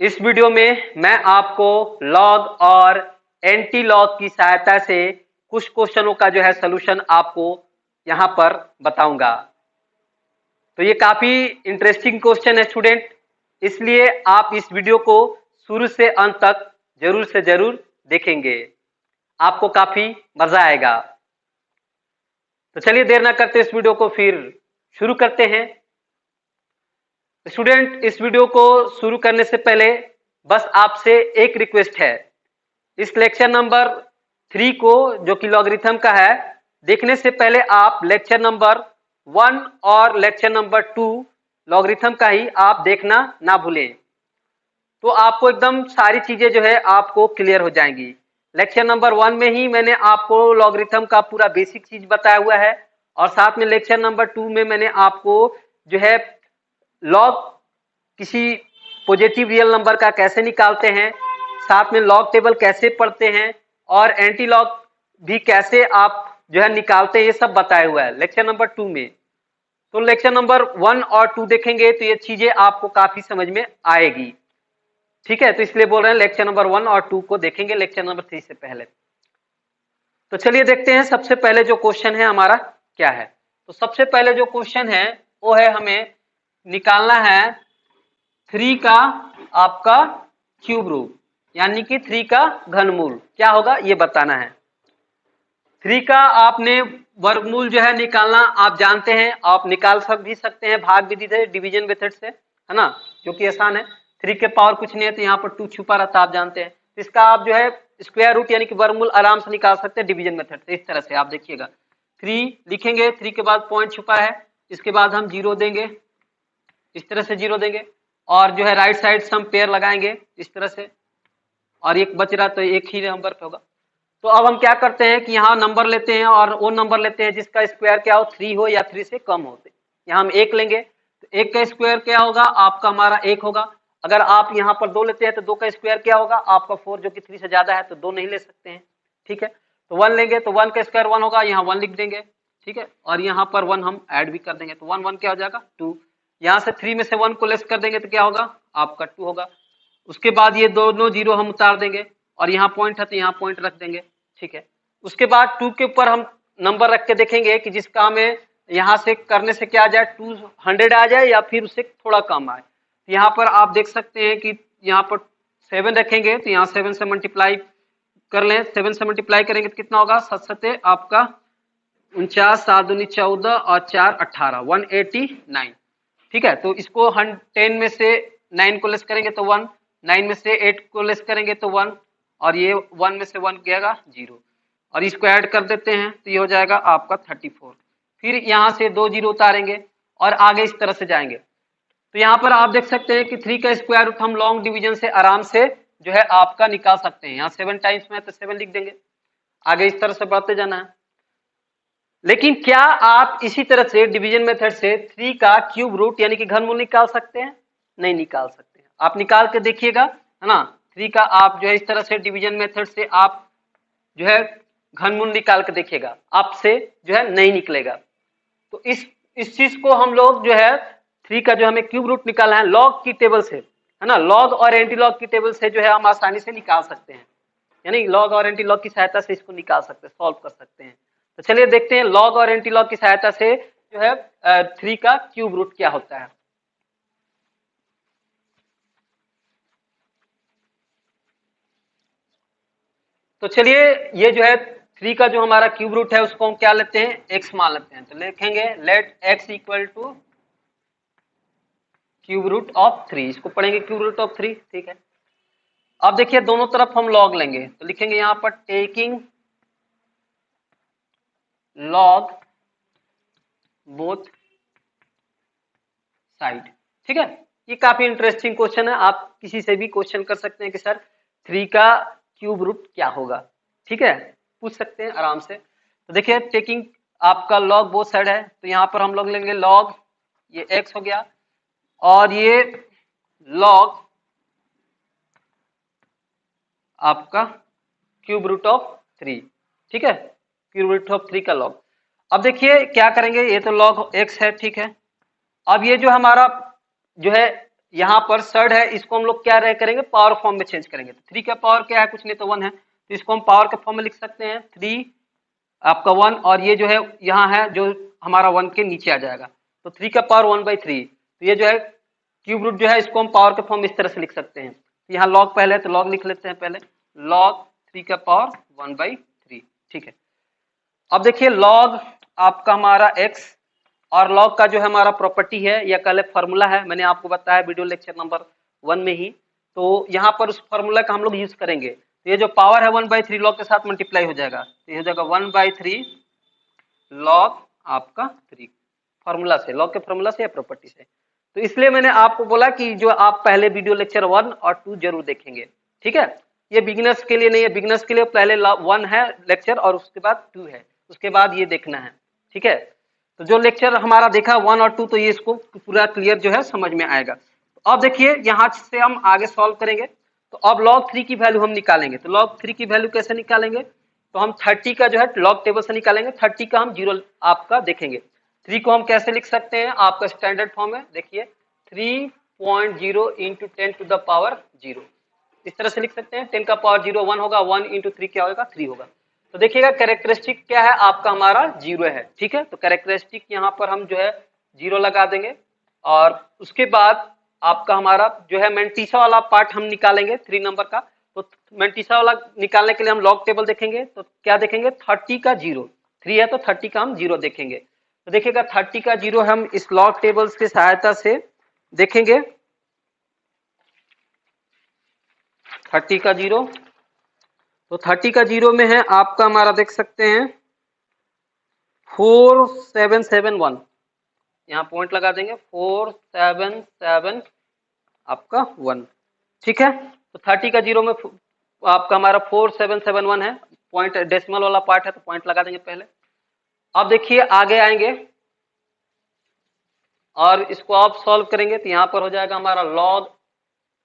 इस वीडियो में मैं आपको लॉग और एंटी लॉग की सहायता से कुछ क्वेश्चनों का जो है सलूशन आपको यहां पर बताऊंगा। तो ये काफी इंटरेस्टिंग क्वेश्चन है स्टूडेंट, इसलिए आप इस वीडियो को शुरू से अंत तक जरूर से जरूर देखेंगे, आपको काफी मजा आएगा। तो चलिए देर ना करते इस वीडियो को फिर शुरू करते हैं। स्टूडेंट, इस वीडियो को शुरू करने से पहले बस आपसे एक रिक्वेस्ट है, इस लेक्चर नंबर 3 को जो कि लॉगरिथम का है, देखने से पहले आप लेक्चर नंबर 1 और लेक्चर नंबर 2 लॉगरिथम का ही आप देखना ना भूलें, तो आपको एकदम सारी चीजें जो है आपको क्लियर हो जाएंगी। लेक्चर नंबर 1 में ही मैंने आपको लॉगरिथम का पूरा बेसिक चीज बताया हुआ है, और साथ में लेक्चर नंबर 2 में मैंने आपको जो है लॉग किसी पॉजिटिव रियल नंबर का कैसे निकालते हैं, साथ में लॉग टेबल कैसे पढ़ते हैं, और एंटी लॉग भी कैसे आप जो है निकालते हैं, ये सब बताया हुआ है लेक्चर नंबर 2 में। तो लेक्चर नंबर 1 और 2 देखेंगे तो ये चीजें आपको काफी समझ में आएगी। ठीक है, तो इसलिए बोल रहे हैं लेक्चर नंबर 1 और 2 को देखेंगे लेक्चर नंबर 3 से पहले। तो चलिए देखते हैं सबसे पहले जो क्वेश्चन है हमारा क्या है। तो सबसे पहले जो क्वेश्चन है वो है, हमें निकालना है 3 का आपका क्यूब रूट, यानी कि 3 का घनमूल क्या होगा ये बताना है। 3 का आपने वर्गमूल जो है निकालना आप जानते हैं, आप निकाल भी सकते हैं भाग विधि से, डिवीजन मेथड से, है ना, जो कि आसान है। 3 के पावर कुछ नहीं है तो यहाँ पर 2 छुपा रहता है, आप जानते हैं। इसका आप जो है स्क्वायर रूट यानी कि वर्गमूल आराम से निकाल सकते हैं डिवीजन मेथड से। इस तरह से आप देखिएगा, 3 लिखेंगे, 3 के बाद पॉइंट छुपा है, इसके बाद हम 0 देंगे, इस तरह से 0 देंगे, और जो है राइट साइड सम पेयर लगाएंगे इस तरह से, और एक बच रहा तो एक ही नंबर पे होगा। तो अब हम क्या करते हैं कि यहाँ नंबर लेते हैं, और वो नंबर लेते हैं जिसका स्क्वायर क्या हो, 3 हो या 3 से कम हो। यहाँ हम 1 लेंगे, तो 1 का स्क्वायर क्या होगा आपका, हमारा 1 होगा। अगर आप यहाँ पर 2 लेते हैं तो 2 का स्क्वायर क्या होगा आपका 4, जो कि 3 से ज्यादा है तो 2 नहीं ले सकते हैं। ठीक है, तो 1 लेंगे तो 1 का स्क्वायर 1 होगा, यहाँ 1 लिख देंगे। ठीक है, और यहाँ पर 1 हम ऐड भी कर देंगे, तो 1 1 क्या हो जाएगा 2। यहाँ से 3 में से 1 को लेस कर देंगे तो क्या होगा आपका 2 होगा। उसके बाद ये दोनों 0 हम उतार देंगे, और यहाँ पॉइंट है तो यहाँ पॉइंट रख देंगे। ठीक है, उसके बाद 2 के ऊपर हम नंबर रख के देखेंगे कि जिसका हमें यहाँ से करने से क्या आ जाए, 200 आ जाए या फिर उससे थोड़ा कम आए। यहाँ पर आप देख सकते हैं कि यहाँ पर 7 रखेंगे तो यहाँ 7 से मल्टीप्लाई कर लें, 7 से मल्टीप्लाई करेंगे तो कितना होगा, 7 7 आपका 49, 7 दूनी 14 और 4 18, 189। ठीक है, तो इसको 10 में से 9 को लेस करेंगे तो 1, 9 में से 8 को लेस करेंगे तो 1, और ये 1 में से 1 गया 0, और इसको ऐड कर देते हैं तो ये हो जाएगा आपका 34। फिर यहाँ से 2 0 उतारेंगे और आगे इस तरह से जाएंगे। तो यहाँ पर आप देख सकते हैं कि 3 का स्क्वायर रूट हम लॉन्ग डिवीजन से आराम से जो है आपका निकाल सकते हैं। यहाँ 7 टाइम्स में तो 7 लिख देंगे, आगे इस तरह से बढ़ते जाना है। लेकिन क्या आप इसी तरह से डिवीजन मेथड से 3 का क्यूब रूट यानी कि घनमूल निकाल सकते हैं? नहीं निकाल सकते हैं। आप निकाल के देखिएगा, है ना, 3 का आप जो है इस तरह से डिवीजन मेथड से आप जो है घनमूल निकाल के देखिएगा, आपसे जो है नहीं निकलेगा। तो इस चीज को हम लोग जो है 3 का जो हमें क्यूब रूट निकालना है लॉग की टेबल से, है ना, लॉग और एंटी लॉग की टेबल से जो है हम आसानी से निकाल सकते हैं, यानी लॉग और एंटी लॉग की सहायता से इसको निकाल सकते हैं, सॉल्व कर सकते हैं। तो चलिए देखते हैं लॉग और एंटी लॉग की सहायता से जो है 3 का क्यूब रूट क्या होता है। तो चलिए ये जो है 3 का जो हमारा क्यूब रूट है उसको हम क्या लेते हैं, x मान लेते हैं। तो लिखेंगे let x equal to cube root of 3, इसको पढ़ेंगे क्यूब रूट ऑफ 3। ठीक है, अब देखिए दोनों तरफ हम लॉग लेंगे, तो लिखेंगे यहाँ पर टेकिंग लॉग बोथ साइड। ठीक है, ये काफी इंटरेस्टिंग क्वेश्चन है, आप किसी से भी क्वेश्चन कर सकते हैं कि सर 3 का क्यूब रूट क्या होगा। ठीक है, पूछ सकते हैं आराम से। तो देखिए टेकिंग आपका लॉग बोथ साइड है, तो यहाँ पर हम लोग लेंगे लॉग, ये x हो गया, और ये लॉग आपका क्यूब रूट ऑफ 3। ठीक है, क्यूब रूट ऑफ 3 का लॉग। अब देखिए क्या करेंगे, ये तो लॉग x है। ठीक है, अब ये जो हमारा जो है यहाँ पर सर्ड है, इसको हम लोग क्या रह करेंगे, पावर फॉर्म में चेंज करेंगे। तो 3 का पावर क्या है, कुछ नहीं तो 1 है, तो इसको हम पावर के फॉर्म में लिख सकते हैं 3 आपका 1, और ये जो है यहाँ है जो हमारा 1 के नीचे आ जाएगा, तो 3 का पावर 1/3। तो ये जो है क्यूब रूट जो है इसको हम पावर के फॉर्म में इस तरह से लिख सकते हैं। तो यहाँ लॉग पहले है तो लॉग लिख लेते हैं पहले, लॉग 3 का पावर 1/3। ठीक है, अब देखिए लॉग आपका हमारा x, और लॉग का जो है हमारा प्रॉपर्टी है या कल फॉर्मूला है, मैंने आपको बताया वीडियो लेक्चर नंबर 1 में ही। तो यहाँ पर उस फॉर्मूला का हम लोग यूज करेंगे। तो ये जो पावर है 1/3 लॉग के साथ मल्टीप्लाई हो जाएगा, तो ये हो जाएगा 1/3 लॉग आपका 3, फॉर्मूला से, लॉग के फॉर्मूला से या प्रॉपर्टी से। तो इसलिए मैंने आपको बोला कि जो आप पहले वीडियो लेक्चर 1 और 2 जरूर देखेंगे। ठीक है, ये बिगिनर्स के लिए नहीं है, बिगिनर्स के लिए पहले 1 है लेक्चर और उसके बाद 2 है, उसके बाद ये देखना है। ठीक है, तो जो लेक्चर हमारा देखा 1 और 2, तो ये इसको पूरा क्लियर जो है समझ में आएगा। तो अब देखिए यहाँ से हम आगे सॉल्व करेंगे। तो अब log 3 की वैल्यू हम निकालेंगे। तो log 3 की वैल्यू कैसे निकालेंगे, तो हम 30 का जो है लॉग टेबल से निकालेंगे, 30 का हम जीरो आपका देखेंगे। 3 को हम कैसे लिख सकते हैं, आपका स्टैंडर्ड फॉर्म है, देखिए 3.0 इंटू 10 टू द पावर 0, इस तरह से लिख सकते हैं। 10 का पावर 0 1 होगा, 1 इंटू 3 क्या होगा, 3 होगा। तो देखिएगा कैरेक्टरिस्टिक क्या है आपका, हमारा 0 है। ठीक है, तो कैरेक्टरिस्टिक यहाँ पर हम जो है 0 लगा देंगे, और उसके बाद आपका हमारा जो है मैंटीसा वाला पार्ट हम निकालेंगे 3 नंबर का। तो मैंटीसा वाला निकालने के लिए हम लॉग टेबल देखेंगे, तो क्या देखेंगे, 30 का 0, 3 है तो 30 का हम 0 देखेंगे। तो देखिएगा 30 का 0 हम इस लॉग टेबल्स की सहायता से देखेंगे। 30 का 0, तो 30 का 0 में है आपका हमारा देख सकते हैं 4771, यहाँ पॉइंट लगा देंगे 477 आपका 1। ठीक है, तो 30 का 0 में आपका हमारा 4771 है, पॉइंट डेसिमल वाला पार्ट है तो पॉइंट लगा देंगे पहले। अब देखिए आगे आएंगे और इसको आप सॉल्व करेंगे, तो यहाँ पर हो जाएगा हमारा log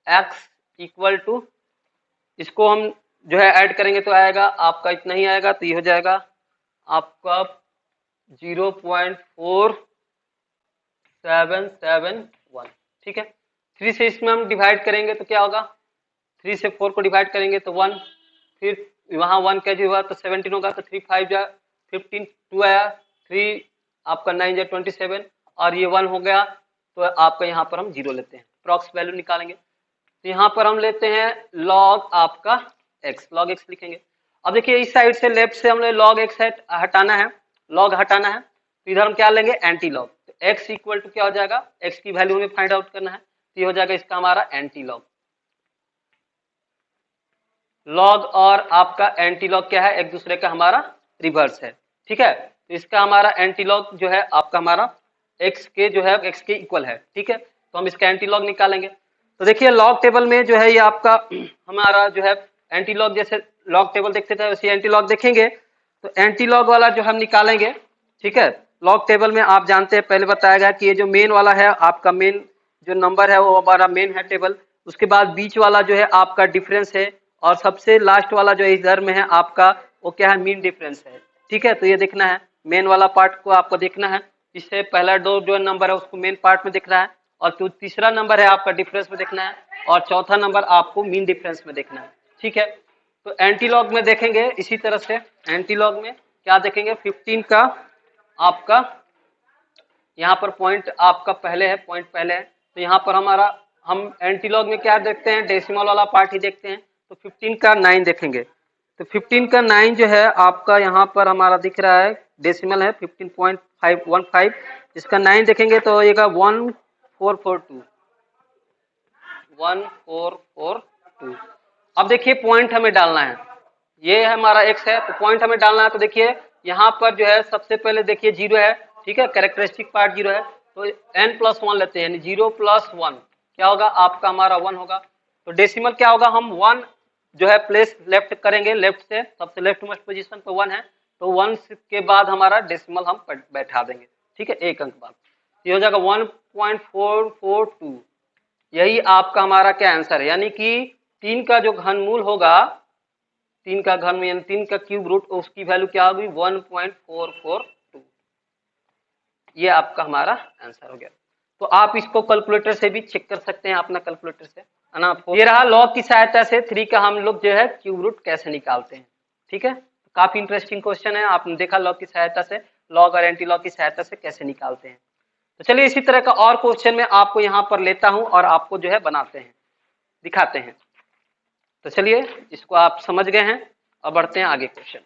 x इक्वल टू, इसको हम जो है ऐड करेंगे तो आएगा आपका इतना ही आएगा, तो ये हो जाएगा आपका 0.4771। ठीक है, 3 से इसमें हम डिवाइड करेंगे तो क्या होगा, 3 से 4 को डिवाइड करेंगे तो 1, फिर वहाँ 1 का जो हुआ तो 17 होगा, तो 3 5 जा 15, 2 आया, 3 आपका 9 जा 27, और ये 1 हो गया, तो आपका यहाँ पर हम 0 लेते हैं, अप्रॉक्स वैल्यू निकालेंगे। तो यहाँ पर हम लेते हैं log आपका x, log x लिखेंगे। अब देखिए इस साइड से लेफ्ट से हमने log x हटाना है, log हटाना है, तो इधर हम क्या लेंगे, एंटी लॉग। तो x इक्वल टू क्या हो जाएगा, x की वैल्यू हमें फाइंड आउट करना है, तो ये हो जाएगा इसका हमारा एंटी लॉग। लॉग और आपका एंटी लॉग क्या है, एक दूसरे का हमारा रिवर्स है। ठीक है, तो इसका हमारा एंटी लॉग जो है आपका हमारा x के जो है x के इक्वल है। ठीक है, तो हम इसका एंटी लॉग निकालेंगे। तो देखिए लॉग टेबल में जो है ये आपका हमारा जो है एंटी लॉग, जैसे लॉग टेबल देखते थे वैसे एंटी लॉग देखेंगे, तो एंटी लॉग वाला जो हम निकालेंगे। ठीक है, लॉग टेबल में आप जानते हैं पहले बताया गया कि ये जो मेन वाला है आपका, मेन जो नंबर है वो हमारा मेन है टेबल, उसके बाद बीच वाला जो है आपका डिफरेंस है, और सबसे लास्ट वाला जो इधर में है आपका वो क्या है, मीन डिफरेंस है। ठीक है, तो ये देखना है, मेन वाला पार्ट को आपको देखना है, इससे पहला जो नंबर है उसको मेन पार्ट में देखना है, और जो तीसरा नंबर है आपका डिफरेंस में देखना है, और चौथा नंबर आपको मीन डिफरेंस में देखना है। ठीक है, तो एंटी लॉग में देखेंगे इसी तरह से, एंटी लॉग में क्या देखेंगे, 15 का आपका यहाँ पर पॉइंट आपका पहले है, पॉइंट पहले है, तो यहाँ पर हमारा हम एंटी लॉग में क्या देखते हैं, डेसिमल वाला पार्ट ही देखते हैं। तो 15 का 9 देखेंगे, तो 15 का 9 जो है आपका यहाँ पर हमारा दिख रहा है, डेसिमल है 15.515, इसका 9 देखेंगे तो ये 1442, 1442। अब देखिए पॉइंट हमें डालना है, ये हमारा x है, तो पॉइंट हमें डालना है। तो देखिए यहाँ पर जो है सबसे पहले देखिए 0 है, ठीक है, कैरेक्टरिस्टिक पार्ट 0 है, तो n+1 लेते हैं, यानी 0+1 क्या होगा आपका हमारा 1 होगा। तो डेसिमल क्या होगा, हम 1 जो है प्लेस लेफ्ट करेंगे, लेफ्ट से सबसे लेफ्ट मोस्ट पोजीशन पे 1 है, तो 1 के बाद हमारा डेसिमल हम बैठा देंगे। ठीक है, एक अंक बाद, ये हो जाएगा 1.442। यही आपका हमारा क्या आंसर है, यानी कि 3 का जो घनमूल होगा, 3 का घन यानी 3 का क्यूब रूट, उसकी वैल्यू क्या होगी, 1.442। ये आपका हमारा आंसर हो गया। तो आप इसको कैलकुलेटर से भी चेक कर सकते हैं, अपना कैलकुलेटर से, है ना। ये रहा लॉग की सहायता से 3 का हम लोग जो है क्यूब रूट कैसे निकालते हैं। ठीक है, काफी इंटरेस्टिंग क्वेश्चन है, आपने देखा लॉग की सहायता से, लॉग और एंटी लॉग की सहायता से कैसे निकालते हैं। तो चलिए इसी तरह का और क्वेश्चन मैं आपको यहाँ पर लेता हूं और आपको जो है बनाते हैं, दिखाते हैं। तो चलिए इसको आप समझ गए हैं, अब बढ़ते हैं आगे क्वेश्चन।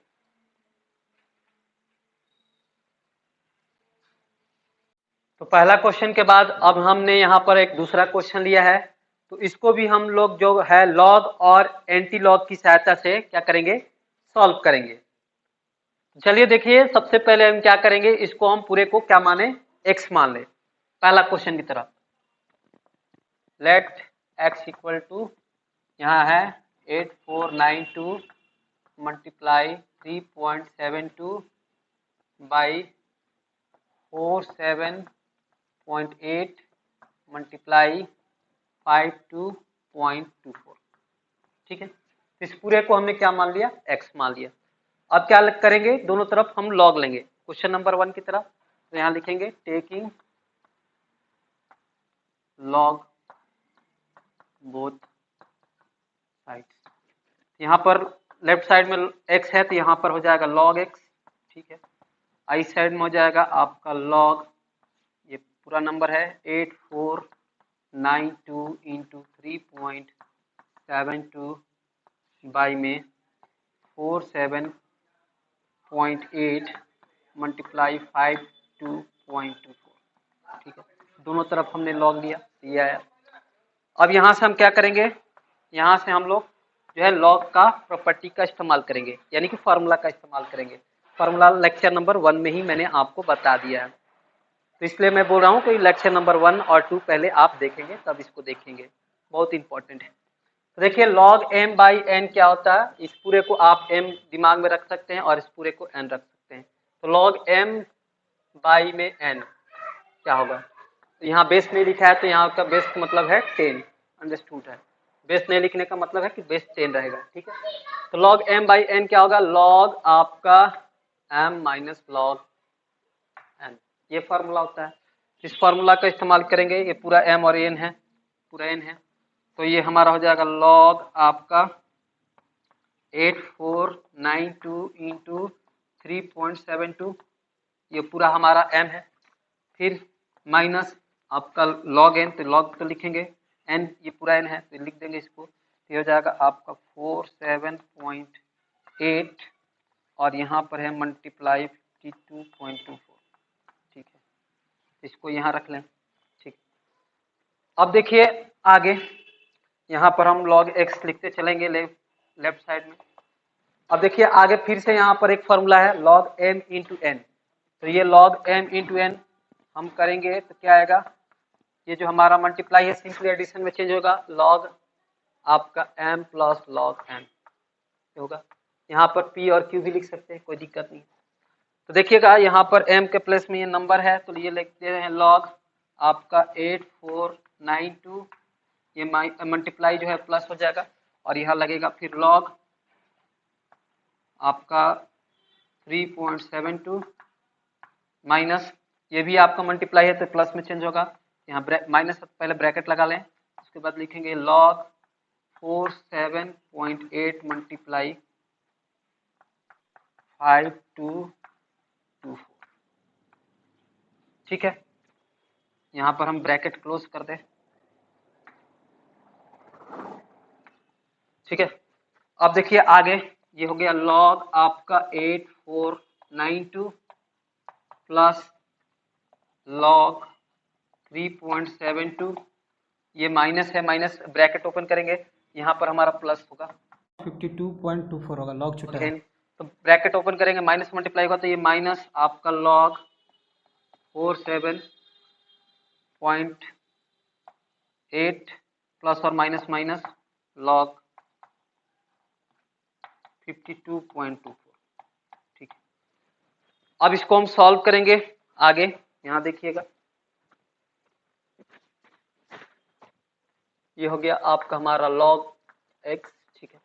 तो पहला क्वेश्चन के बाद अब हमने यहाँ पर एक दूसरा क्वेश्चन लिया है, तो इसको भी हम लोग जो है लॉग और एंटी लॉग की सहायता से क्या करेंगे, सॉल्व करेंगे। चलिए देखिए, सबसे पहले हम क्या करेंगे, इसको हम पूरे को क्या माने, x मान ले, पहला क्वेश्चन की तरफ। लेट x इक्वल टू, यहाँ है 8492 मल्टीप्लाई 3.72 बाई 47.8 मल्टीप्लाई 52.24। ठीक है, इस पूरे को हमने क्या मान लिया, x मान लिया। अब क्या करेंगे, दोनों तरफ हम लॉग लेंगे, क्वेश्चन नंबर 1 की तरफ। तो यहाँ लिखेंगे टेकिंग लॉग बोथ साइड्स। यहाँ पर लेफ्ट साइड में x है तो यहाँ पर हो जाएगा log x। ठीक है, आई साइड में हो जाएगा आपका log, ये पूरा नंबर है 8492 इंटू 3.72 बाई में 47.8 मल्टीप्लाई 52.24। ठीक है, दोनों तरफ हमने लॉग लिया, ये आया। अब यहाँ से हम क्या करेंगे, यहाँ से हम लोग जो है लॉग का प्रॉपर्टी का इस्तेमाल करेंगे, यानी कि फार्मूला का इस्तेमाल करेंगे। फार्मूला लेक्चर नंबर 1 में ही मैंने आपको बता दिया है, तो इसलिए मैं बोल रहा हूँ कि लेक्चर नंबर 1 और 2 पहले आप देखेंगे तब इसको देखेंगे, बहुत इंपॉर्टेंट है। तो देखिए log m बाई n क्या होता है, इस पूरे को आप m दिमाग में रख सकते हैं और इस पूरे को n रख सकते हैं। तो log m बाई में n क्या होगा, तो यहाँ बेस नहीं लिखा है तो यहाँ का बेस का मतलब है 10, अंडरस्टूड है। बेस नहीं लिखने का मतलब है कि बेस 10 रहेगा। ठीक है, तो log m बाई n क्या होगा, log आपका m माइनस log n, ये फार्मूला होता है। इस फार्मूला का इस्तेमाल करेंगे, ये पूरा m और n है, पूरा n है, तो ये हमारा हो जाएगा log आपका 8492 इंटू 3.72, ये पूरा हमारा m है, फिर माइनस आपका log n, तो log तो लिखेंगे, n ये पूरा n है तो लिख देंगे इसको, तो हो जाएगा आपका 47.8 और यहाँ पर है मल्टीप्लाई 52.24। ठीक है, इसको यहाँ रख लें। ठीक, अब देखिए आगे, यहाँ पर हम log x लिखते चलेंगे लेफ्ट साइड में। अब देखिए आगे फिर से यहाँ पर एक फॉर्मूला है log m इंटू n, तो ये log m इंटू n हम करेंगे तो क्या आएगा, ये जो हमारा मल्टीप्लाई है सिंपली एडिशन में चेंज होगा, log आपका m प्लस log n होगा। यहाँ पर p और q भी लिख सकते हैं, कोई दिक्कत नहीं। तो देखिएगा यहाँ पर m के प्लेस में ये नंबर है तो ये लिखते हैं log आपका 8492, ये मल्टीप्लाई जो है प्लस हो जाएगा और यहाँ लगेगा फिर log आपका 3.72 माइनस, ये भी आपका मल्टीप्लाई है तो प्लस में चेंज होगा, यहाँ माइनस पहले ब्रैकेट लगा लें, उसके बाद लिखेंगे log 47.8 मल्टीप्लाई 5224। ठीक है, यहाँ पर हम ब्रैकेट क्लोज कर दें। ठीक है, अब देखिए आगे, ये हो गया log आपका 8492 प्लस log 3.72, ये माइनस है, माइनस ब्रैकेट ओपन करेंगे, यहाँ पर हमारा प्लस होगा 52.24 होगा, log छोटा है तो ब्रैकेट ओपन करेंगे, माइनस मल्टीप्लाई होगा तो ये माइनस आपका log 47.8 प्लस और माइनस माइनस log 52.24। ठीक है, अब इसको हम सॉल्व करेंगे आगे, यहाँ देखिएगा ये हो गया आपका हमारा log x। ठीक है,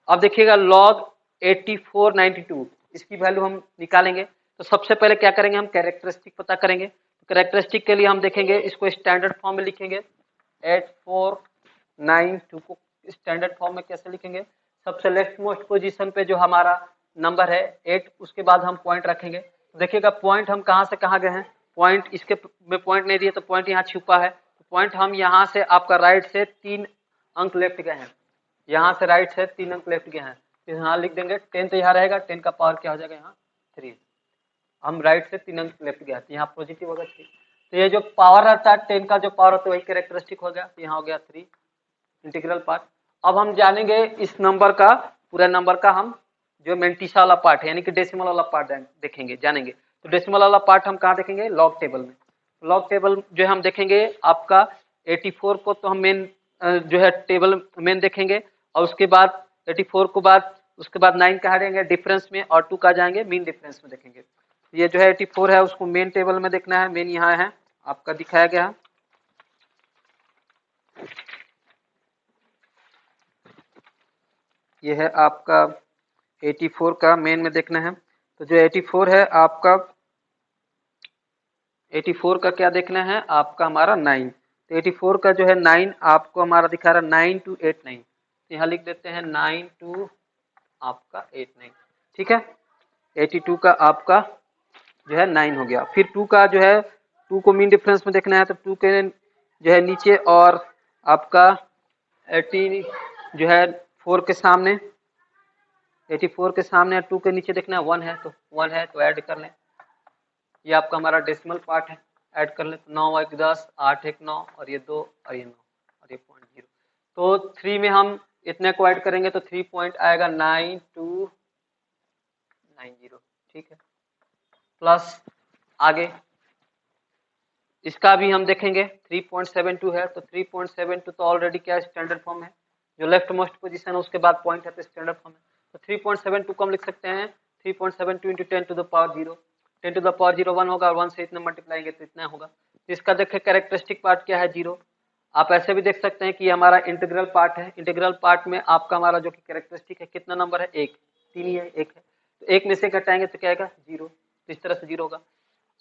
अब देखिएगा log 8492 इसकी वैल्यू हम निकालेंगे, तो सबसे पहले क्या करेंगे, हम कैरेक्टरिस्टिक पता करेंगे। तो कैरेक्टरिस्टिक के लिए हम देखेंगे, इसको स्टैंडर्ड फॉर्म में लिखेंगे। 8492 को स्टैंडर्ड फॉर्म में कैसे लिखेंगे? सबसे लेफ्ट मोस्ट पोजीशन पे जो हमारा नंबर है 8, उसके बाद हम पॉइंट रखेंगे। तो देखिएगा पॉइंट हम कहाँ से कहाँ गए हैं, पॉइंट इसके में पॉइंट नहीं दिए तो पॉइंट यहाँ छुपा है। तो पॉइंट हम यहाँ से आपका राइट से 3 अंक लेफ्ट गए हैं, यहाँ से राइट से 3 अंक लेफ्ट गए हैं। तो यहाँ लिख देंगे 10, तो यहाँ रहेगा 10 का पावर क्या हो जाएगा यहाँ 3। हम राइट से 3 अंक लेफ्ट गया तो यहाँ पॉजिटिव होगा 3। तो ये जो पावर रहता है 10 का जो पावर होता है वही कैरेक्टरिस्टिक हो गया, तो यहाँ हो गया 3 इंटीग्रल पार्ट। अब हम जानेंगे इस नंबर का, पूरा नंबर का हम जो मेंटिसा वाला पार्ट है यानी कि डेसिमल वाला पार्ट देखेंगे, जानेंगे। तो डेसिमल वाला पार्ट हम कहाँ देखेंगे? लॉग टेबल में। लॉग टेबल जो हम देखेंगे आपका 84 को तो हम मेन जो है टेबल मेन देखेंगे, और उसके बाद 84 को बाद उसके बाद 9 कहाँ देंगे डिफरेंस में, और 2 का जाएंगे मीन डिफरेंस में देखेंगे। ये जो है 84 है उसको मेन टेबल में देखना है, मेन यहाँ है आपका दिखाया गया है। ये है आपका 84 का मेन में देखना है। तो जो 84 है आपका 84 का क्या देखना है आपका हमारा 9। तो 84 का जो है 9 आपको हमारा दिखा रहा है 9289। तो यहाँ लिख देते हैं 92 आपका 89, ठीक है। 82 का आपका जो है 9 हो गया। फिर 2 का जो है 2 को मीन डिफरेंस में देखना है, तो 2 के जो है नीचे और आपका 80 जो है 4 के सामने 84 के सामने 2 के नीचे देखना है 1 है, तो 1 है तो ऐड कर लें। ये आपका हमारा डेसिमल पार्ट है, ऐड कर लें। तो 9 1 10, 8 1 9, और ये 2 और ये 9 और ये 0.0। तो 3 में हम इतने को ऐड करेंगे तो 3 पॉइंट आएगा 9290, ठीक है। प्लस आगे इसका भी हम देखेंगे 3.72 है, तो 3.72 तो ऑलरेडी क्या स्टैंडर्ड फॉर्म है, जो लेफ्ट मोस्ट पोजीशन है उसके बाद पॉइंट है तो स्टैंडर्ड फॉर्म है। तो 3.72 को हम लिख सकते हैं 3.72 into 10 to the power 0, 10 to the power 0 1 होगा, और 1 से इतना मल्टीप्लाएंगे तो इतना होगा। तो इसका देखें कैरेक्टरिस्टिक पार्ट क्या है 0। आप ऐसे भी देख सकते हैं कि हमारा इंटीग्रल पार्ट है, इंटीग्रल पार्ट में आपका हमारा जो कि कैरेक्टरिस्टिक है कितना नंबर है 1, 3 ही है, 1 है, तो 1 में से घटाएंगे तो क्या आएगा 0, तो इस तरह से 0 होगा।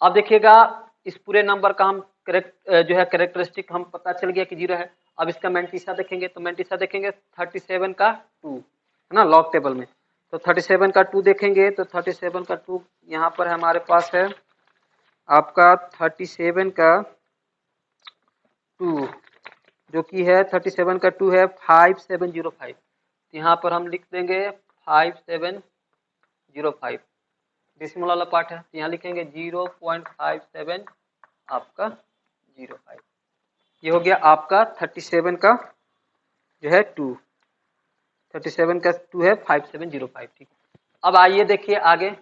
अब देखिएगा इस पूरे नंबर का हम जो है कैरेक्टरिस्टिक हम पता चल गया कि 0 है। अब इसका मेंटिसा देखेंगे, तो मेंटिसा देखेंगे 37 का 2 है ना लॉग टेबल में। तो 37 का 2 देखेंगे, तो 37 का 2 यहाँ पर हमारे पास है आपका 37 का 2 जो कि है 37 का 2 है 5705। यहाँ पर हम लिख देंगे 5705, डेसिमल वाला पार्ट है, तो यहाँ लिखेंगे 0.57 आपका 05। ये हो गया आपका 37 का जो है 2, 37 का 2 है 5705, ठीक। अब आइए देखिए आगे,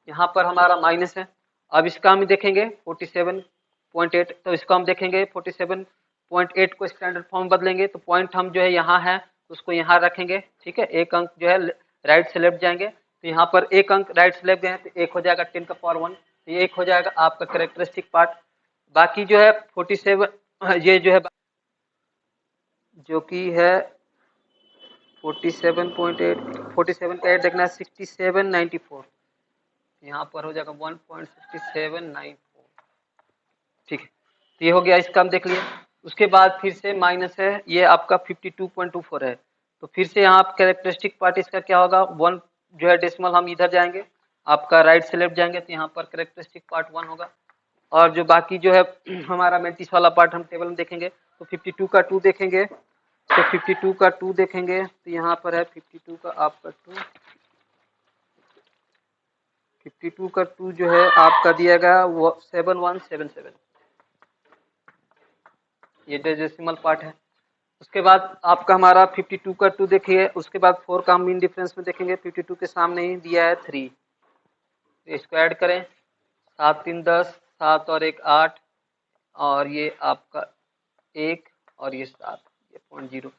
यहाँ पर हमारा माइनस है। अब इसका हम देखेंगे 47.8, तो इसको हम देखेंगे 47.8 को स्टैंडर्ड फॉर्म बदलेंगे, तो पॉइंट हम जो है यहाँ है उसको यहाँ रखेंगे, ठीक है। एक अंक जो है राइट से लेफ्ट जाएंगे, तो यहाँ पर एक अंक राइट से लेफ्ट गए तो 1 हो जाएगा 10 का पावर 1, तो ये 1 हो जाएगा आपका कैरेक्टरिस्टिक पार्ट। बाकी जो है 47 ये जो है जो कि है 47 का 8 देखना है 6794, यहाँ पर हो जाएगा 1.6794, ठीक है। तो ये हो गया, इसका हम देख लिए। उसके बाद फिर से माइनस है, ये आपका 52.24 है, तो फिर से यहाँ कैरेक्टरिस्टिक पार्ट इसका क्या होगा 1 जो है डेसिमल हम इधर जाएंगे, आपका राइट से लेफ्ट जाएंगे, तो यहाँ पर कैरेक्टरिस्टिक पार्ट 1 होगा। और जो बाकी जो है हमारा मेंटिस वाला पार्ट हम टेबल में देखेंगे, तो 52 का 2 देखेंगे, तो 52 का 2 देखेंगे, तो यहाँ पर है 52 का आपका 2, 52 का 2 जो है आपका दिया गया वो 7177, ये डेसिमल पार्ट है। उसके बाद आपका हमारा 52 का 2 देखिए, उसके बाद 4 का मीन डिफरेंस में देखेंगे, 52 के सामने ही दिया है 3, तो इसको ऐड करें 7 3 10, 7 और 1 8, और ये आपका 1 और ये 7, ये 0.0,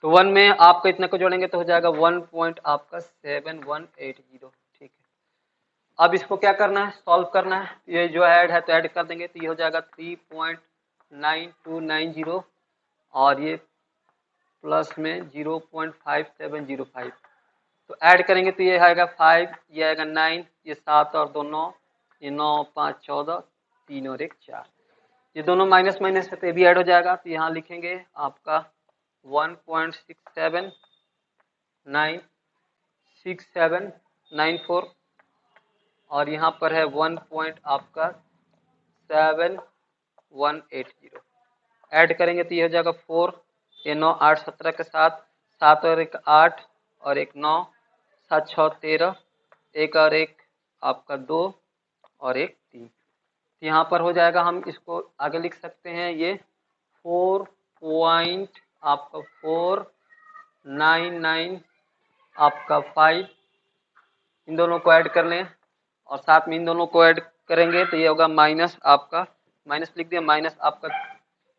तो 1 में आपका इतने को जोड़ेंगे तो हो जाएगा 1 पॉइंट आपका 7180, ठीक है। अब इसको क्या करना है सॉल्व करना है, ये जो ऐड है तो ऐड कर देंगे, तो ये हो जाएगा 3.9290, और ये प्लस में 0.5705, तो ऐड करेंगे तो ये आएगा 5, ये आएगा 9, ये 7 और 2 9, ये 9 5 14, 3 और 1 4। ये दोनों माइनस माइनस है तो ये भी ऐड हो जाएगा, तो यहाँ लिखेंगे आपका 1.6794 और यहाँ पर है 1 पॉइंट आपका 7180। ऐड करेंगे तो ये हो जाएगा 4, ये 9 8 17 के साथ 7 और 1 8 और 1 9, 7 6 13, 1 और 1 आपका 2 और 1 3। यहाँ पर हो जाएगा, हम इसको आगे लिख सकते हैं, ये 4 पॉइंट आपका 499 आपका 5, इन दोनों को ऐड कर लें और साथ में इन दोनों को ऐड करेंगे तो ये होगा माइनस आपका, माइनस लिख दिया, माइनस आपका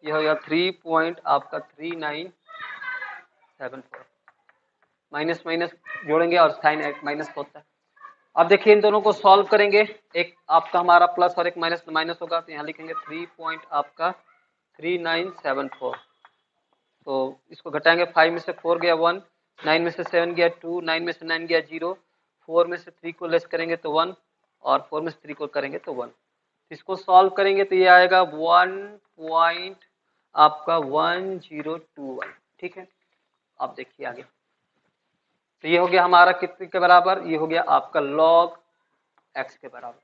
ये होगा 3 पॉइंट आपका 3974। माइनस माइनस जोड़ेंगे और साइन माइनस होता है। अब देखिए इन दोनों को सॉल्व करेंगे, एक आपका हमारा प्लस और एक माइनस माइनस होगा, तो यहाँ लिखेंगे 3 पॉइंट आपका 3974। तो इसको घटाएंगे, 5 में से 4 गया 1, 9 में से 7 गया 2, 9 में से 9 गया 0, 4 में से 3 को लेस करेंगे तो 1 और 4 में से 3 को करेंगे तो 1। इसको सॉल्व करेंगे तो ये आएगा 1 पॉइंट आपका 1021। ठीक है, अब देखिए आगे, तो ये हो गया हमारा कितने के बराबर, ये हो गया आपका log x के बराबर।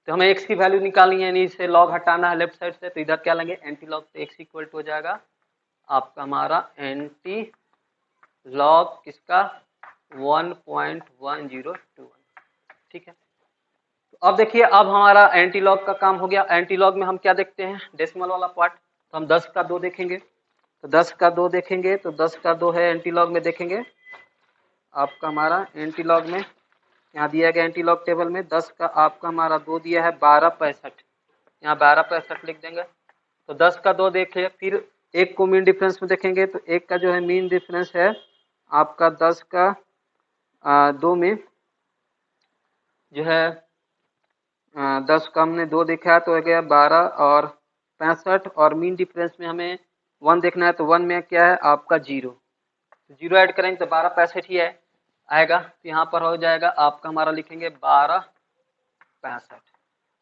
तो हमें x की वैल्यू निकालनी है, यानी इसे log हटाना है लेफ्ट साइड से, तो इधर क्या लेंगे एंटी लॉग, तो x इक्वल टू हो जाएगा आपका हमारा एंटी लॉग किसका 1.1021। ठीक है, तो अब देखिए अब हमारा एंटी लॉग का काम हो गया। एंटी लॉग में हम क्या देखते हैं, डेसिमल वाला पार्ट, तो हम 10 का 2 देखेंगे, तो 10 का 2 देखेंगे तो 10 का 2 है एंटी लॉग में, देखेंगे आपका हमारा एंटी लॉग में यहाँ दिया गया एंटी लॉग टेबल में 10 का आपका हमारा 2 दिया है 1265, यहाँ 1265 लिख देंगे। तो 10 का 2 देखिए, फिर एक को मीन डिफरेंस में देखेंगे, तो एक का जो है मीन डिफरेंस है आपका 10 का 2 में जो है 10 का हमने 2 देखा है तो हो गया 12 और 65, और मीन डिफरेंस में हमें 1 देखना है, तो 1 में क्या है आपका 0, तो 0 ऐड करेंगे तो 1265 ही है आएगा, तो यहाँ पर हो जाएगा आपका हमारा लिखेंगे 1265।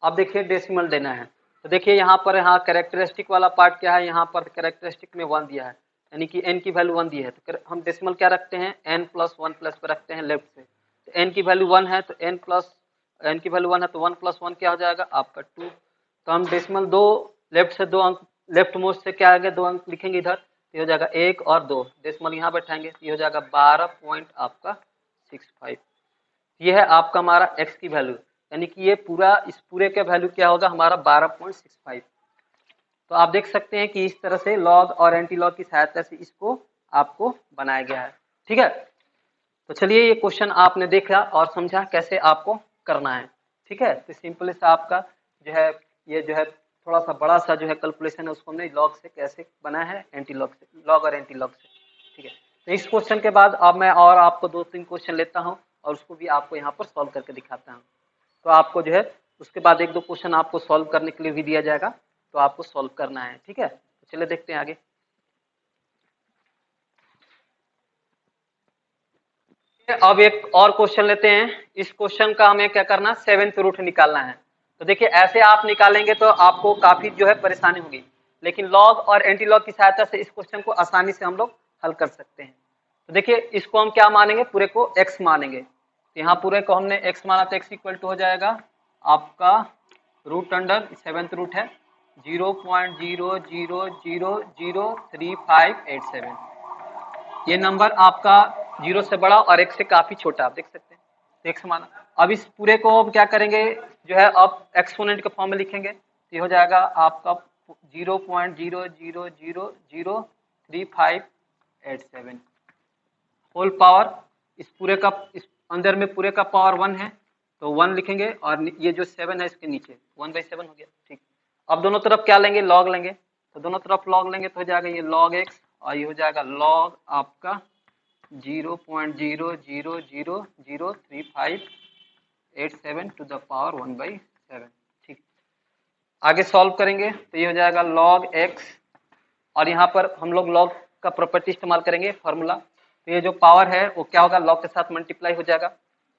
अब देखिए डेसिमल देना है, तो देखिए यहाँ पर यहाँ कैरेक्टरिस्टिक वाला पार्ट क्या है, यहाँ पर कैरेक्टरिस्टिक में 1 दिया है, यानी कि n की वैल्यू 1 दी है, तो हम डेसिमल क्या रखते हैं n प्लस 1 प्लस पर रखते हैं लेफ्ट से, तो n की वैल्यू 1 है तो n की वैल्यू 1 है तो 1 प्लस 1 क्या हो जाएगा आपका 2। तो हम डेसिमल 2 लेफ्ट से 2 अंक, लेफ्ट मोस्ट से क्या आ गया 2 अंक लिखेंगे इधर, तो हो जाएगा 1 और 2, डेसिमल यहाँ बैठाएंगे तो ये हो जाएगा 12 पॉइंट आपका 65। ये है आपका हमारा x की वैल्यू, यानी कि ये पूरा इस पूरे का वैल्यू क्या होगा हमारा 12.65। तो आप देख सकते हैं कि इस तरह से लॉग और एंटी लॉग की सहायता से इसको आपको बनाया गया है। ठीक है, तो चलिए ये क्वेश्चन आपने देखा और समझा कैसे आपको करना है। ठीक है, तो सिंपल सा आपका जो है ये जो है थोड़ा सा बड़ा सा जो है कैलकुलेशन है उसको हमने लॉग से कैसे बनाया है, एंटी लॉग से, लॉग और एंटी लॉग से। ठीक है, तो इस क्वेश्चन के बाद अब मैं और आपको 2-3 क्वेश्चन लेता हूं और उसको भी आपको यहाँ पर सॉल्व करके दिखाता हूँ। तो आपको जो है उसके बाद 1-2 क्वेश्चन आपको सॉल्व करने के लिए भी दिया जाएगा, तो आपको सॉल्व करना है। ठीक है, तो चलिए देखते हैं आगे। अब एक और क्वेश्चन लेते हैं। इस क्वेश्चन का हमें क्या करना, 7th रूट निकालना है। तो देखिए ऐसे आप निकालेंगे तो आपको काफी जो है परेशानी होगी, लेकिन लॉग और एंटी लॉग की सहायता से इस क्वेश्चन को आसानी से हम लोग हल कर सकते हैं। तो देखिए इसको हम क्या मानेंगे, पूरे को x मानेंगे, तो यहाँ पूरे को हमने x माना तो x इक्वल टू हो जाएगा आपका रूट अंडर 7th रूट है 0.00003587। ये नंबर आपका 0 से बड़ा और 1 से काफी छोटा, आप देख सकते हैं, x माना। अब इस पूरे को हम क्या करेंगे जो है अब एक्सपोनेंट के फॉर्म में लिखेंगे, तो ये हो जाएगा आपका 0.00003587 होल पावर, इस पूरे का इस अंदर में पूरे का पावर 1 है तो 1 लिखेंगे, और ये जो 7 है इसके नीचे 1/7 हो गया। ठीक, अब दोनों तरफ क्या लेंगे, लॉग लेंगे, तो दोनों तरफ लॉग लेंगे तो हो जाएगा ये log x और ये हो जाएगा log आपका 0.00003587 टू द पावर 1/7। ठीक, आगे सॉल्व करेंगे तो ये हो जाएगा log x, और यहाँ पर हम लोग log का प्रॉपर्टी इस्तेमाल करेंगे फॉर्मूला, तो ये जो पावर है वो क्या होगा log के साथ मल्टीप्लाई हो जाएगा,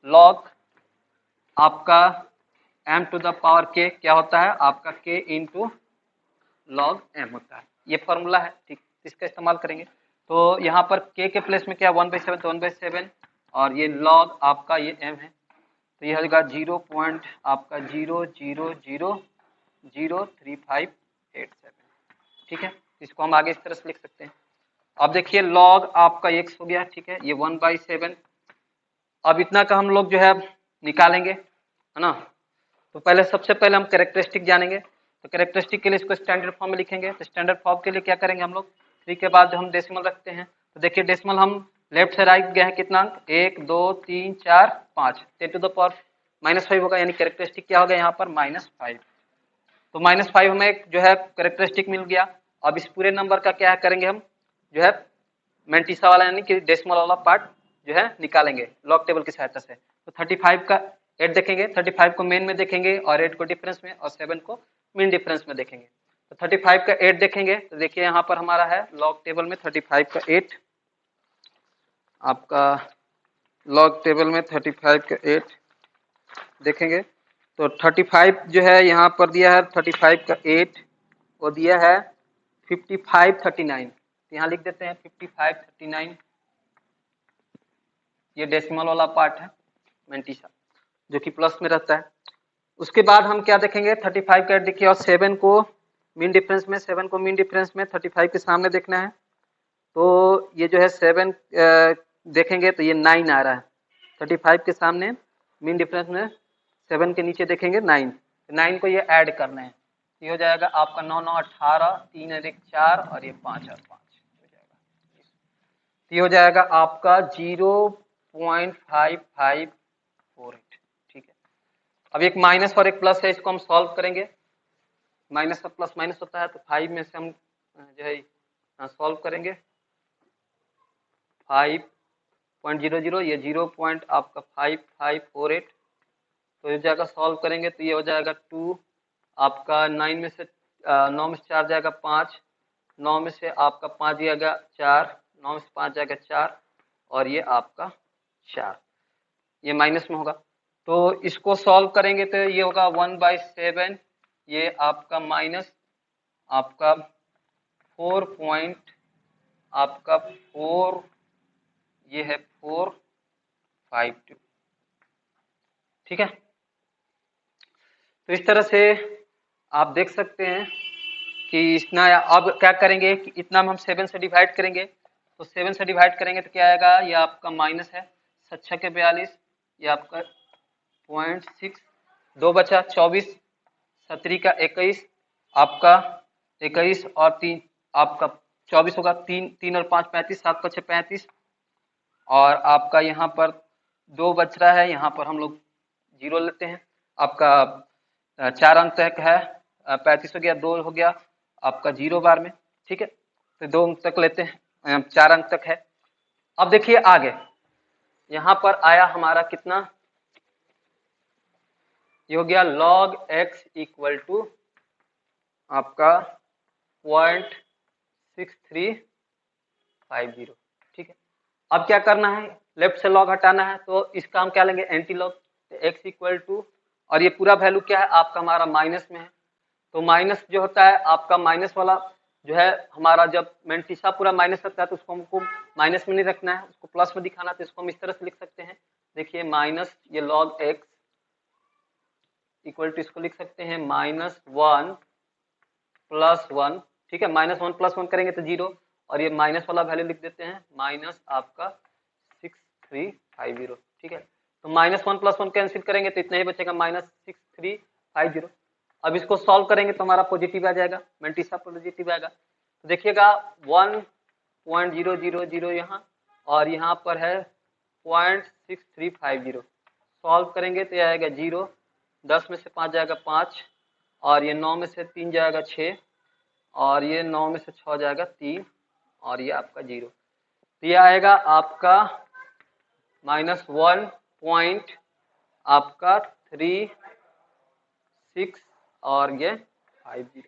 log आपका m to the power k क्या होता है आपका k इंटू लॉग m होता है। ये फॉर्मूला है, ठीक, इसका इस्तेमाल करेंगे। तो यहाँ पर k के प्लेस में क्या 1/7 तो 1/7 और ये लॉग आपका ये m है, तो ये होगा 0 पॉइंट आपका 0.0003587, ठीक है। इसको हम आगे इस तरह से लिख सकते हैं। अब देखिए लॉग आपका x हो गया, ठीक है, ये 1/7। अब इतना का हम लोग जो है निकालेंगे, है ना। तो पहले सबसे पहले हम कैरेक्टरिस्टिक जानेंगे। तो कैरेक्टरिस्टिक के लिए इसको स्टैंडर्ड फॉर्म में लिखेंगे। तो स्टैंडर्ड फॉर्म के लिए क्या करेंगे हम लोग, 3 के बाद जो हम डेसिमल रखते हैं, तो देखिए डेसिमल हम लेफ्ट से राइट गए हैं कितना अंक, 1 2 3 4 5, 10 टू द पावर -5 होगा, यानी कैरेक्टरिस्टिक क्या होगा यहाँ पर -5। तो -5 हमें जो है कैरेक्टरिस्टिक मिल गया। अब इस पूरे नंबर का क्या करेंगे हम, जो है मैंटिसा वाला यानी कि डेसिमल वाला पार्ट जो है निकालेंगे लॉग टेबल की सहायता से। तो 35 का 8 देखेंगे, 35 को मेन में देखेंगे और 8 को डिफरेंस में और 7 को मीन डिफरेंस में देखेंगे। तो 35 का 8 देखेंगे, तो देखिए यहाँ पर हमारा है लॉग टेबल में 35 का 8, आपका लॉग टेबल में 35 का 8 देखेंगे। तो 35 जो है यहाँ पर दिया है 35 का 8 वो दिया है 5539, यहाँ लिख देते हैं 5539। ये डेसिमल वाला पार्ट है मैंटिसा जो कि प्लस में रहता है। उसके बाद हम क्या देखेंगे 35 का 8 देखिए और 7 को मीन डिफरेंस में, 7 को मीन डिफरेंस में 35 के सामने देखना है। तो ये जो है 7 देखेंगे तो ये 9 आ रहा है 35 के सामने, मीन डिफरेंस में 7 के नीचे देखेंगे 9, 9 को ये ऐड करना है। ये हो जाएगा आपका 9 9 18, 3 और 1 4 और ये 5 और 5 हो जाएगा। ये हो जाएगा आपका 0.5548, ठीक है। अब एक माइनस और एक प्लस है, इसको हम सॉल्व करेंगे। माइनस और प्लस माइनस होता है, तो 5 में से हम जो है सॉल्व करेंगे। 5.00 ये 0 पॉइंट आपका 5548, तो ये जाएगा सॉल्व करेंगे तो ये हो जाएगा 2 आपका 9 में से 9 में से 4 जाएगा 5, 9 में से आपका 5 जाएगा 4, 9 में से 5 जाएगा 4 और ये आपका 4, ये माइनस में होगा। तो इसको सॉल्व करेंगे तो ये होगा 1/7, ये आपका माइनस आपका 4 पॉइंट आपका 4, ये है 452, ठीक है। तो इस तरह से आप देख सकते हैं कि इतना। अब क्या करेंगे कि इतना हम 7 से डिवाइड करेंगे, तो 7 से डिवाइड करेंगे तो क्या आएगा, ये आपका माइनस है 7 के 42, ये आपका 0.6, 2 बचा 24, 7 का 21, आपका 21 और 3 आपका 24 होगा, 3 और 5 35, 7 5 35 और आपका यहाँ पर 2 बच रहा है, यहाँ पर हम लोग 0 लेते हैं। आपका 4 अंक तक है, 35 हो गया, 2 हो गया आपका 0 बार में, ठीक है। तो 2 अंक तक लेते हैं, 4 अंक तक है। अब देखिए आगे यहाँ पर आया हमारा कितना, ये हो गया log x इक्वल टू आपका 0.6350, ठीक है। अब क्या करना है, लेफ्ट से लॉग हटाना है, तो इसका हम क्या लेंगे antilog. x equal to और ये पूरा वैल्यू क्या है आपका हमारा माइनस में है, तो माइनस जो होता है आपका माइनस वाला जो है हमारा, जब मैंटिसा पूरा माइनस रखता है तो उसको हमको माइनस में नहीं रखना है, उसको प्लस में दिखाना, तो इसको हम इस तरह से लिख सकते हैं। देखिए माइनस ये log x इक्वल टू इसको लिख सकते हैं -1 + 1, ठीक है। -1 + 1 करेंगे तो 0 और ये माइनस वाला वैल्यू लिख देते हैं माइनस आपका 6350, ठीक है। तो -1 + 1 कैंसिल करेंगे तो इतना ही बचेगा -6350। अब इसको सॉल्व करेंगे तो हमारा पॉजिटिव आ जाएगा, मैंटिसा पॉजिटिव आएगा। तो देखिएगा 1.000 यहाँ और यहाँ पर है 0.6350, सॉल्व करेंगे तो यह आएगा 0, 10 में से 5 जाएगा 5 और ये 9 में से 3 जाएगा 6 और ये 9 में से 6 जाएगा 3 और ये आपका 0, तो ये आएगा आपका -1 पॉइंट आपका 36 और ये 50,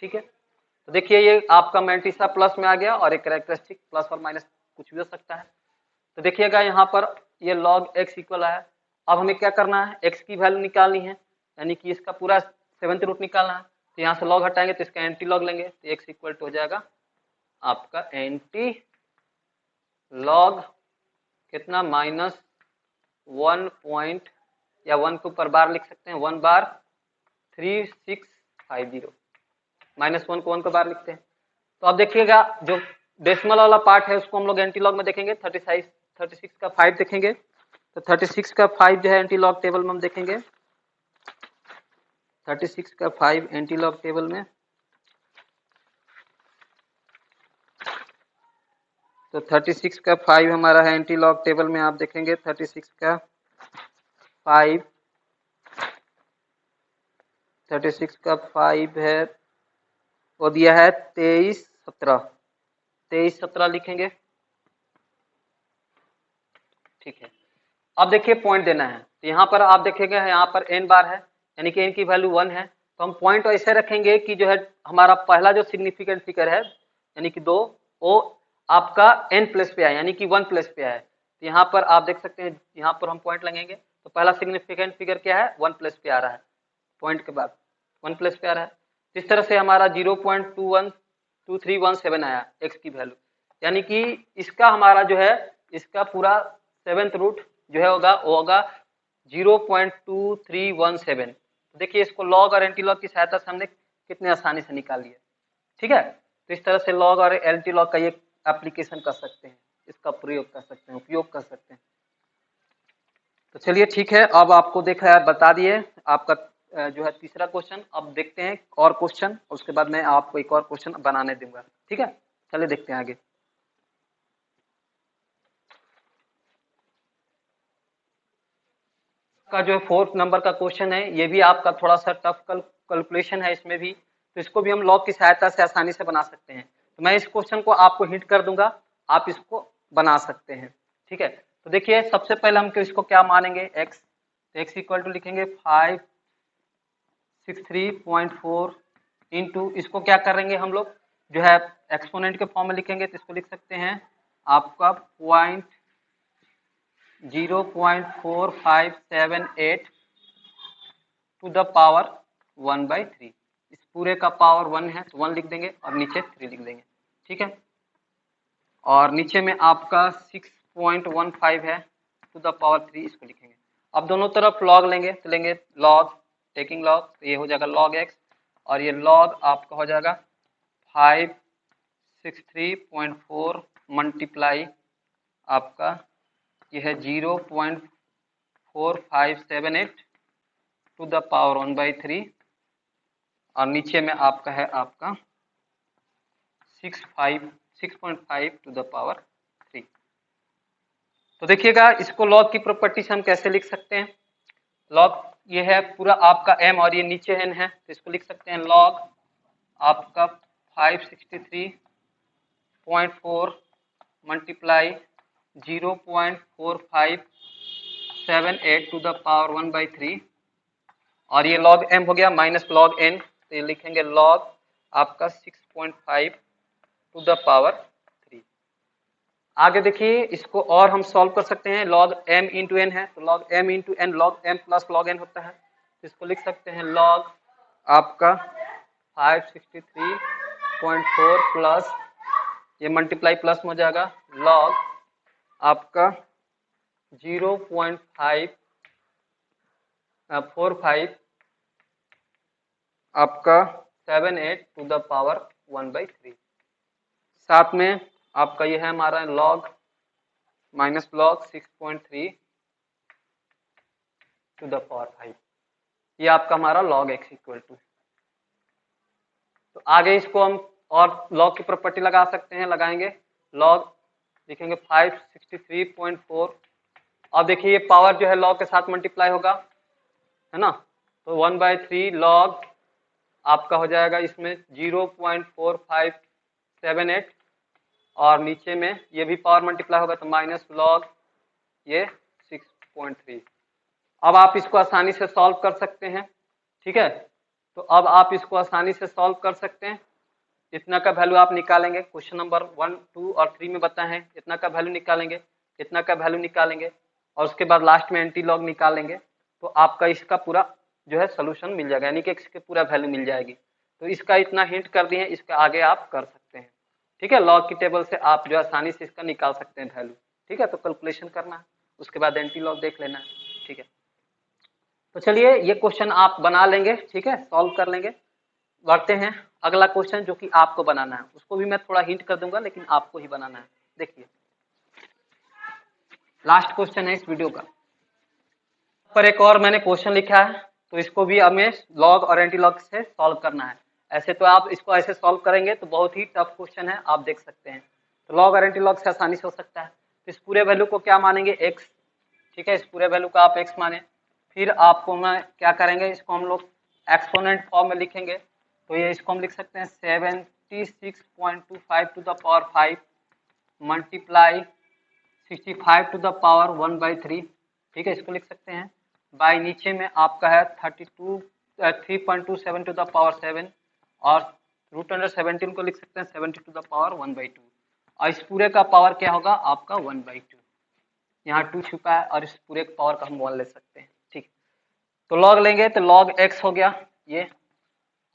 ठीक है। तो देखिए ये आपका मैंटिसा प्लस में आ गया और एक कैरेक्टरिस्टिक प्लस और माइनस कुछ भी हो सकता है। तो देखिएगा यहाँ पर ये log x इक्वल है। अब हमें क्या करना है, x की वैल्यू निकालनी है, यानी कि इसका पूरा 7th रूट निकालना है। तो यहाँ से लॉग हटाएंगे तो इसका एंटी लॉग लेंगे, तो x इक्वल टू हो जाएगा आपका एंटी लॉग कितना -1 पॉइंट या 1 के ऊपर बार लिख सकते हैं, 1 बार 3650, -1 को 1 के बार लिखते हैं। तो अब देखिएगा जो डेसिमल वाला पार्ट है उसको हम लोग एंटी लॉग में देखेंगे, 36 का 5 देखेंगे। तो 36 का 5 जो है एंटी लॉग टेबल में हम देखेंगे, 36 का 5 एंटी लॉग टेबल में। तो 36 का 5 हमारा है एंटी लॉग टेबल में, आप देखेंगे 36 का 5 है, वो दिया है 2317 लिखेंगे, ठीक है। अब देखिए पॉइंट देना है, तो यहाँ पर आप देखेंगे यहाँ पर n बार है, यानी कि n की वैल्यू 1 है। तो हम पॉइंट ऐसे रखेंगे कि जो है हमारा पहला जो सिग्निफिकेंट फिगर है यानी कि 2, वो आपका n प्लस पे आए, यानी कि 1 प्लस पे आए। तो यहाँ पर आप देख सकते हैं, यहाँ पर हम पॉइंट लगेंगे तो पहला सिग्निफिकेंट फिगर क्या है, 1 प्लस पे आ रहा है, पॉइंट के बाद 1 प्लस पे आ रहा है। इस तरह से हमारा 0.212317 आया x की वैल्यू, यानी कि इसका हमारा जो है इसका पूरा 7th रूट जो है होगा वो होगा 0.2317। देखिए इसको लॉग और एंटी लॉग की सहायता से हमने कितने आसानी से निकाल लिया, ठीक है। तो इस तरह से लॉग और एंटी लॉग का ये एप्लीकेशन कर सकते हैं, इसका प्रयोग कर सकते हैं, उपयोग कर सकते हैं। तो चलिए ठीक है, अब आपको देखा है बता दिए आपका जो है तीसरा क्वेश्चन। अब देखते हैं और क्वेश्चन, उसके बाद मैं आपको एक और क्वेश्चन बनाने दूंगा, ठीक है। चलिए देखते हैं आगे। का जो 4th नंबर का क्वेश्चन है, ये भी आपका थोड़ा सा टफ कैलकुलेशन है इसमें भी, तो इसको भी हम लॉग की सहायता से आसानी से बना सकते हैं। तो मैं इस क्वेश्चन को आपको हिंट कर दूंगा, आप इसको बना सकते हैं, ठीक है। तो देखिए सबसे पहले हम इसको क्या मानेंगे, x, तो x इक्वल टू लिखेंगे 563.4 इंटू, इसको क्या करेंगे हम लोग जो है एक्सपोनेंट के फॉर्म में लिखेंगे, तो इसको लिख सकते हैं आपका 0.4578 टू द पावर 1/3। इस पूरे का पावर 1 है तो 1 लिख देंगे और नीचे 3 लिख देंगे, ठीक है। और नीचे में आपका 6.15 है टू द पावर 3, इसको लिखेंगे। अब दोनों तरफ लॉग लेंगे, तो लेंगे लॉग, टेकिंग लॉग, तो ये हो जाएगा log x, और ये लॉग आपका हो जाएगा 563.4 मल्टीप्लाई आपका ये है 0.4578 टू द पावर 1/3, और नीचे में आपका है आपका 6.5 टू द पावर 3। तो देखिएगा इसको लॉग की प्रॉपर्टी से हम कैसे लिख सकते हैं। लॉग ये है पूरा आपका m और ये नीचे n है, तो इसको लिख सकते हैं लॉग आपका 563.4 मल्टीप्लाई 0.4578 टू द पावर 1/3, और ये log m हो गया माइनस log n, तो ये लिखेंगे log आपका 6.5 टू द पावर 3। आगे देखिए इसको और हम सॉल्व कर सकते हैं, log m इंटू n है, तो log m into n log m plus log n होता है, तो इसको लिख सकते हैं log आपका 563.4 प्लस ये मल्टीप्लाई प्लस में हो जाएगा log आपका 0.545 आपका 78 टू द पावर 1/3। साथ में आपका ये है हमारा log minus log 6.3 to the power 5, ये आपका हमारा log x इक्वल टू। तो आगे इसको हम और log की प्रॉपर्टी लगा सकते हैं, लगाएंगे log लिखेंगे 563.4, अब देखिए ये पावर जो है log के साथ मल्टीप्लाई होगा, है ना, तो 1/3 log आपका हो जाएगा इसमें 0.4578, और नीचे में ये भी पावर मल्टीप्लाई होगा तो माइनस log ये 6.3। अब आप इसको आसानी से सॉल्व कर सकते हैं, ठीक है। तो अब आप इसको आसानी से सॉल्व कर सकते हैं, इतना का वैल्यू आप निकालेंगे, क्वेश्चन नंबर 1, 2 और 3 में बताए हैं, इतना का वैल्यू निकालेंगे, इतना का वैल्यू निकालेंगे, और उसके बाद लास्ट में एंटी लॉग निकालेंगे, तो आपका इसका पूरा जो है सोल्यूशन मिल जाएगा, यानी कि x के पूरा वैल्यू मिल जाएगी। तो इसका इतना हिंट कर दिए, इसका आगे आप कर सकते हैं। ठीक है, लॉग की टेबल से आप जो आसानी से इसका निकाल सकते हैं वैल्यू। ठीक है, तो कैलकुलेशन करना है, उसके बाद एंटी लॉग देख लेना है। ठीक है, तो चलिए ये क्वेश्चन आप बना लेंगे। ठीक है, सॉल्व कर लेंगे। बढ़ते हैं अगला क्वेश्चन जो कि आपको बनाना है, उसको भी मैं थोड़ा हिंट कर दूंगा, लेकिन आपको ही बनाना है। देखिए लास्ट क्वेश्चन है इस वीडियो का। पर एक और मैंने क्वेश्चन लिखा है, तो इसको भी हमें लॉग और एंटी लॉग से सॉल्व करना है। ऐसे तो आप इसको ऐसे सॉल्व करेंगे तो बहुत ही टफ क्वेश्चन है, आप देख सकते हैं। तो लॉग और एंटी लॉग से आसानी से हो सकता है। तो इस पूरे वैल्यू को क्या मानेंगे, x। ठीक है, इस पूरे वैल्यू को आप x माने, फिर आपको मैं क्या करेंगे, इसको हम लोग एक्सपोनेंट फॉर्म में लिखेंगे। तो ये इसको हम लिख सकते हैं 76.25 to the power 5 multiply 65 to the power 1/3। ठीक है, इसको लिख सकते हैं बाई, नीचे में आपका है 3.27 टू द पावर 7 और रूट अंडर 17 को लिख सकते हैं 70 टू द पावर 1/2। और इस पूरे का पावर क्या होगा आपका 1/2। यहाँ 2 छुपा है और इस पूरे पावर का हम 1 ले सकते हैं। ठीक, तो लॉग लेंगे तो लॉग x हो गया ये,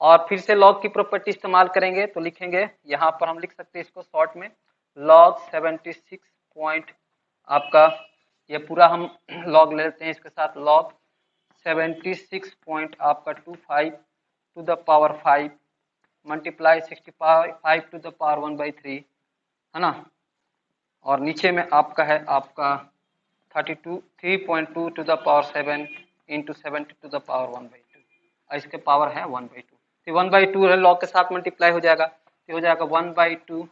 और फिर से लॉग की प्रॉपर्टी इस्तेमाल करेंगे तो लिखेंगे, यहाँ पर हम लिख सकते हैं इसको शॉर्ट में लॉग 76 पॉइंट आपका, ये पूरा हम लॉग ले लेते हैं इसके साथ, लॉग 76 पॉइंट आपका 25 to the power 5 multiply 65 to the power 1/3 है ना, और नीचे में आपका है आपका 3.2 to the power 7 into 70 to the power 1/2 और इसके पावर है 1/2। तो 1/2 है, लॉग के साथ मल्टीप्लाई हो जाएगा, तो हो जाएगा 1/2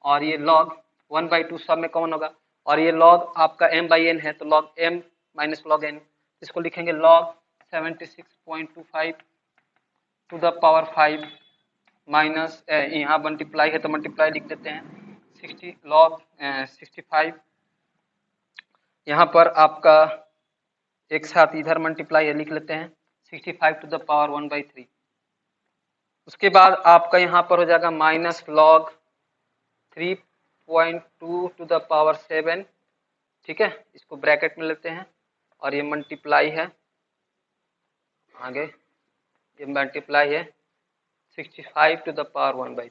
और ये लॉग 1/2 सब में कॉमन होगा, और ये लॉग आपका m/n है, तो log m minus log n, इसको लिखेंगे log 76.25 to the power 5 minus, यहाँ मल्टीप्लाई है तो मल्टीप्लाई लिख देते हैं 60 लॉग 65, यहाँ पर आपका एक साथ इधर मल्टीप्लाई है लिख लेते हैं 65 टू द पावर 1/3। उसके बाद आपका यहाँ पर हो जाएगा minus log 3.2 to the power 7। ठीक है, इसको ब्रैकेट में लेते हैं और ये मल्टीप्लाई है, आगे ये मल्टीप्लाई है 65 टू द पावर 1/3।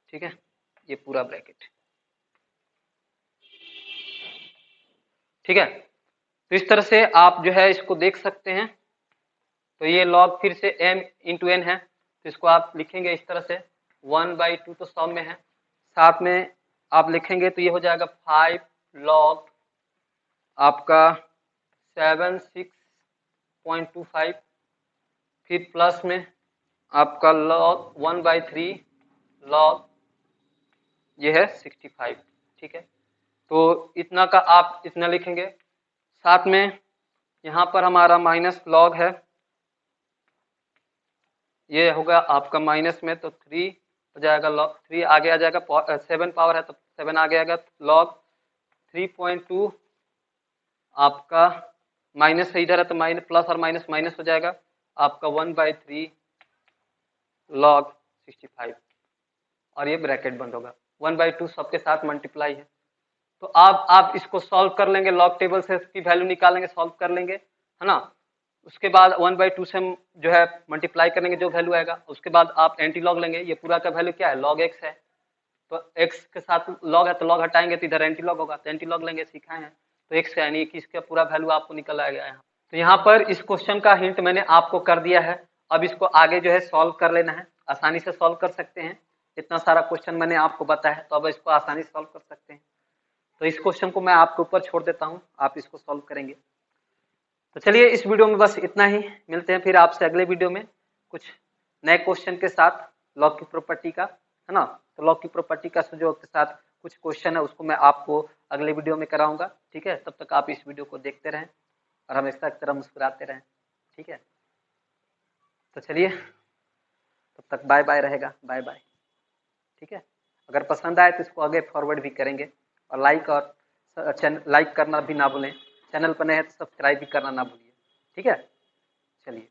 ठीक है, ये पूरा ब्रैकेट। ठीक है, तो इस तरह से आप जो है इसको देख सकते हैं। तो ये लॉग फिर से m इंटू n है, तो इसको आप लिखेंगे इस तरह से 1/2 तो सब में है, साथ में आप लिखेंगे तो ये हो जाएगा 5 लॉग आपका 76.25, फिर प्लस में आपका लॉग 1/3 लॉग ये है 65। ठीक है, तो इतना का आप इतना लिखेंगे, साथ में यहाँ पर हमारा माइनस लॉग है, ये होगा आपका माइनस में, तो 3 हो जाएगा, लॉग 3 आगे आ जाएगा, 7 पावर है तो 7 आगे आएगा, लॉग 3.2 आपका माइनस से इधर है तो माइनस प्लस और माइनस माइनस हो जाएगा आपका 1/3 लॉग 65, और ये ब्रैकेट बंद होगा, 1/2 सबके साथ मल्टीप्लाई है। तो आप इसको सॉल्व कर लेंगे, लॉग टेबल से इसकी वैल्यू निकालेंगे, सॉल्व कर लेंगे, है ना। उसके बाद 1/2 से हम जो है मल्टीप्लाई करेंगे, जो वैल्यू आएगा, उसके बाद आप एंटी लॉग लेंगे, ये पूरा का वैल्यू क्या है लॉग x है, तो x के साथ लॉग है तो लॉग हटाएंगे तो इधर एंटी लॉग होगा, तो एंटी लॉग लेंगे, सिखाए हैं, तो x यानी कि इसका पूरा वैल्यू आपको निकल आएगा यहाँ। तो यहाँ पर इस क्वेश्चन का हिंट मैंने आपको कर दिया है, अब इसको आगे जो है सॉल्व कर लेना है, आसानी से सॉल्व कर सकते हैं, इतना सारा क्वेश्चन मैंने आपको बताया है, तो अब इसको आसानी से सॉल्व कर सकते हैं। तो इस क्वेश्चन को मैं आपके ऊपर छोड़ देता हूँ, आप इसको सॉल्व करेंगे। तो चलिए इस वीडियो में बस इतना ही, मिलते हैं फिर आपसे अगले वीडियो में कुछ नए क्वेश्चन के साथ लॉग की प्रॉपर्टी का, है ना। तो लॉग की प्रॉपर्टी का सुयोग के साथ कुछ क्वेश्चन है, उसको मैं आपको अगले वीडियो में कराऊंगा। ठीक है, तब तक आप इस वीडियो को देखते रहें और हमेशा की तरह मुस्कुराते रहें। ठीक है, तो चलिए तब तक बाय बाय रहेगा, बाय बाय। ठीक है, अगर पसंद आए तो इसको आगे फॉरवर्ड भी करेंगे, और लाइक करना भी ना भूलें, चैनल पर नए हैं तो सब्सक्राइब भी करना ना भूलिए। ठीक है, चलिए।